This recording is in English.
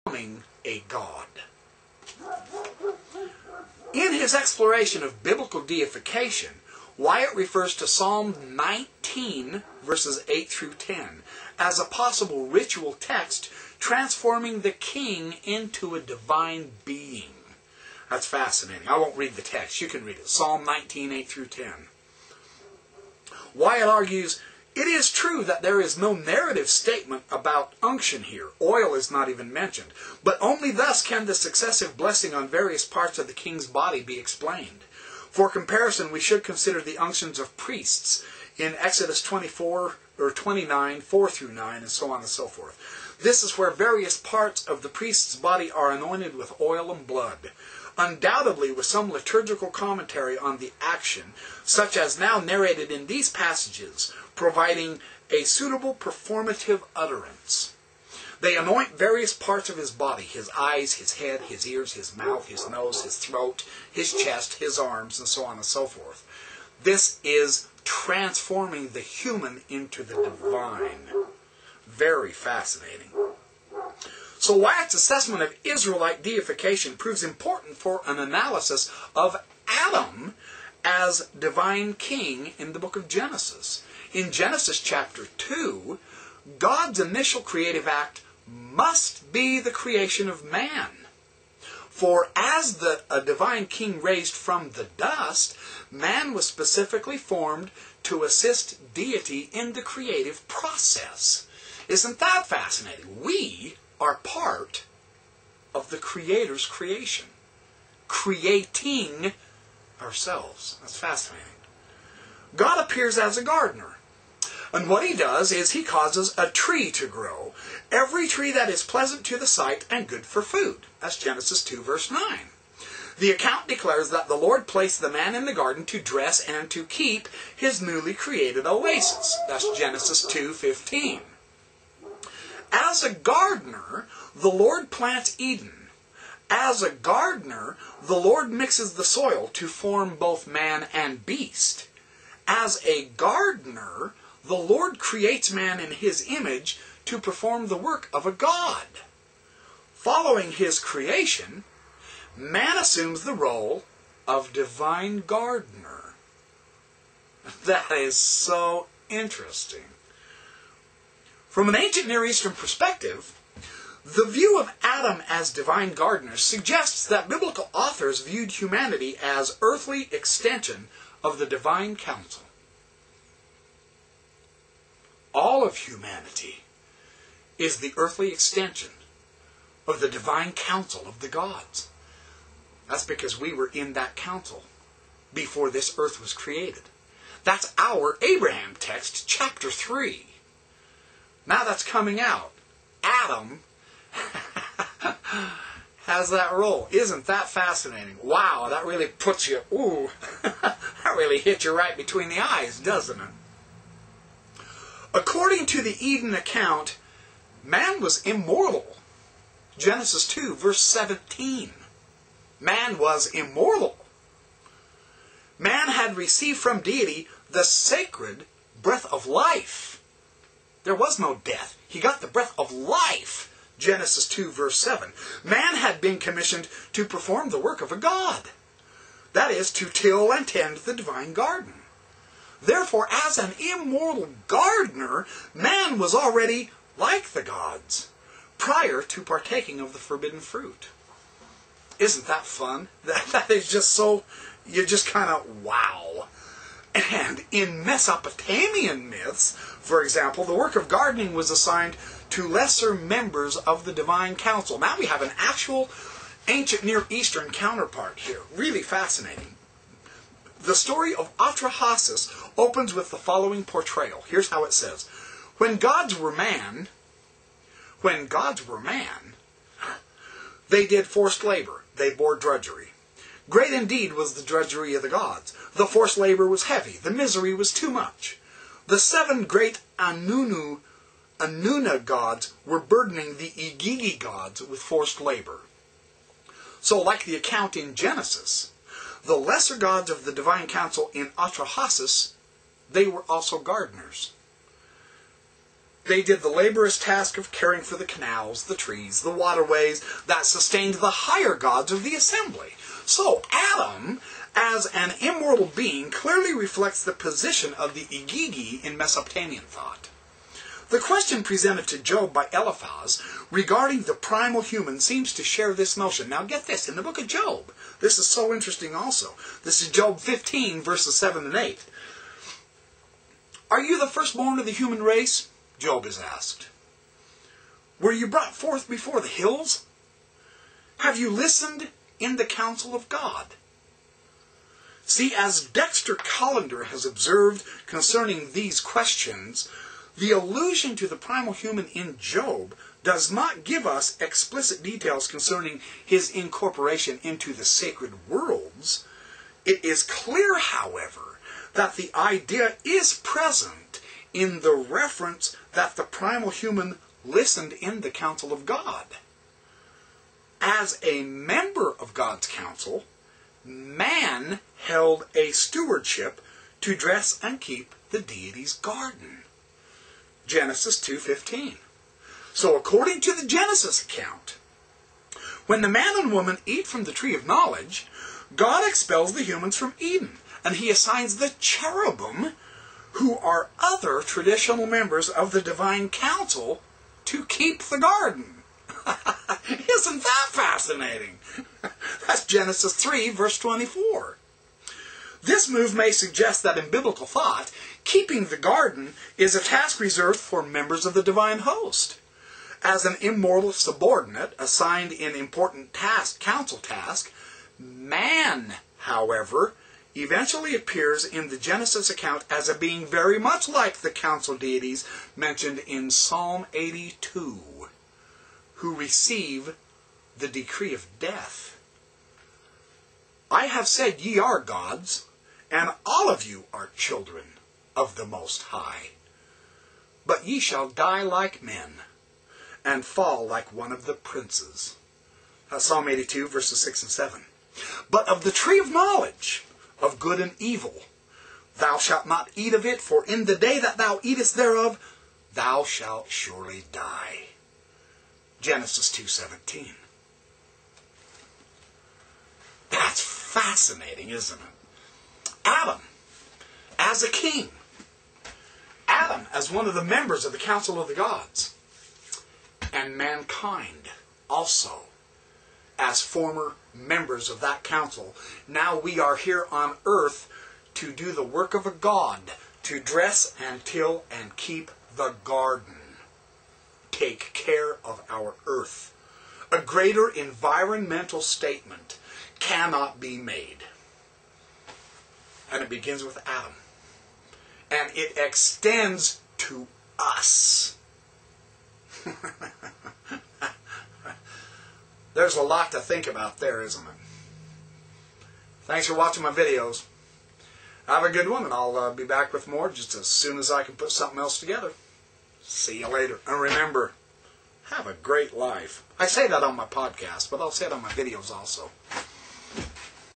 becoming a god. In his exploration of biblical deification, Wyatt refers to Psalm 19, verses 8 through 10, as a possible ritual text transforming the king into a divine being. That's fascinating. I won't read the text. You can read it. Psalm 19, 8 through 10. Wyatt argues, it is true that there is no narrative statement about unction here. Oil is not even mentioned. But only thus can the successive blessing on various parts of the king's body be explained. For comparison, we should consider the unctions of priests in Exodus 24 or 29, 4 through 9, and so on and so forth. This is where various parts of the priest's body are anointed with oil and blood. Undoubtedly with some liturgical commentary on the action, such as now narrated in these passages, providing a suitable performative utterance. They anoint various parts of his body, his eyes, his head, his ears, his mouth, his nose, his throat, his chest, his arms, and so on and so forth. This is transforming the human into the divine. Very fascinating. So Wyatt's assessment of Israelite deification proves important for an analysis of Adam as divine king in the book of Genesis. In Genesis chapter 2, God's initial creative act must be the creation of man. For as a divine king raised from the dust, man was specifically formed to assist deity in the creative process. Isn't that fascinating? We are part of the Creator's creation, creating ourselves. That's fascinating. God appears as a gardener. And what he does is he causes a tree to grow. Every tree that is pleasant to the sight and good for food. That's Genesis 2 verse 9. The account declares that the Lord placed the man in the garden to dress and to keep his newly created oasis. That's Genesis 2:15. As a gardener, the Lord plants Eden. As a gardener, the Lord mixes the soil to form both man and beast. As a gardener, the Lord creates man in his image to perform the work of a god. Following his creation, man assumes the role of divine gardener. That is so interesting. From an ancient Near Eastern perspective, the view of Adam as divine gardener suggests that biblical authors viewed humanity as earthly extension of the divine counsel. All of humanity is the earthly extension of the divine counsel of the gods. That's because we were in that council before this earth was created. That's our Abraham text, chapter 3. Now that's coming out. Adam has that role. Isn't that fascinating? Wow, that really puts you, ooh, that really hit you right between the eyes, doesn't it? According to the Eden account, man was immortal. Genesis 2, verse 17. Man was immortal. Man had received from deity the sacred breath of life. There was no death. He got the breath of life. Genesis 2, verse 7. Man had been commissioned to perform the work of a god. That is, to till and tend the divine garden. Therefore, as an immortal gardener, man was already like the gods prior to partaking of the forbidden fruit. Isn't that fun? That is just so, you just kind of, wow. And in Mesopotamian myths, for example, the work of gardening was assigned to lesser members of the divine council. Now we have an actual ancient Near Eastern counterpart here. Really fascinating. The story of Atrahasis opens with the following portrayal. Here's how it says. When gods were man, they did forced labor. They bore drudgery. Great indeed was the drudgery of the gods. The forced labor was heavy. The misery was too much. The 7 great Anuna gods were burdening the Igigi gods with forced labor. So like the account in Genesis, the lesser gods of the divine council in Atrahasis, they were also gardeners. They did the laborious task of caring for the canals, the trees, the waterways that sustained the higher gods of the assembly. So Adam, as an immortal being, clearly reflects the position of the Igigi in Mesopotamian thought. The question presented to Job by Eliphaz regarding the primal human seems to share this notion. Now get this, in the book of Job, this is so interesting also. This is Job 15, verses 7 and 8. Are you the firstborn of the human race? Job is asked. Were you brought forth before the hills? Have you listened in the counsel of God? See, as Dexter Callender has observed concerning these questions, the allusion to the primal human in Job does not give us explicit details concerning his incorporation into the sacred worlds. It is clear, however, that the idea is present in the reference that the primal human listened in the counsel of God. As a member of God's counsel, man held a stewardship to dress and keep the deity's garden. Genesis 2:15. So according to the Genesis account, when the man and woman eat from the tree of knowledge, God expels the humans from Eden, and he assigns the cherubim, who are other traditional members of the divine council, to keep the garden. Isn't that fascinating? That's Genesis 3, verse 24. This move may suggest that in biblical thought, keeping the garden is a task reserved for members of the divine host. As an immortal subordinate assigned in important council task, man, however, eventually appears in the Genesis account as a being very much like the council deities mentioned in Psalm 82, who receive the decree of death. I have said ye are gods, and all of you are children of the Most High. But ye shall die like men, and fall like one of the princes. That's Psalm 82, verses 6 and 7. But of the tree of knowledge, of good and evil, thou shalt not eat of it, for in the day that thou eatest thereof, thou shalt surely die. Genesis 2:17. That's fascinating, isn't it? Adam, as a king. Adam, as one of the members of the council of the gods. And mankind, also, as former members of that council. Now we are here on earth to do the work of a god, to dress and till and keep the garden. Take care of our earth. A greater environmental statement cannot be made. And it begins with Adam. And it extends to us. There's a lot to think about there, isn't it? Thanks for watching my videos. Have a good one, and I'll be back with more just as soon as I can put something else together. See you later. And remember, have a great life. I say that on my podcast, but I'll say it on my videos also.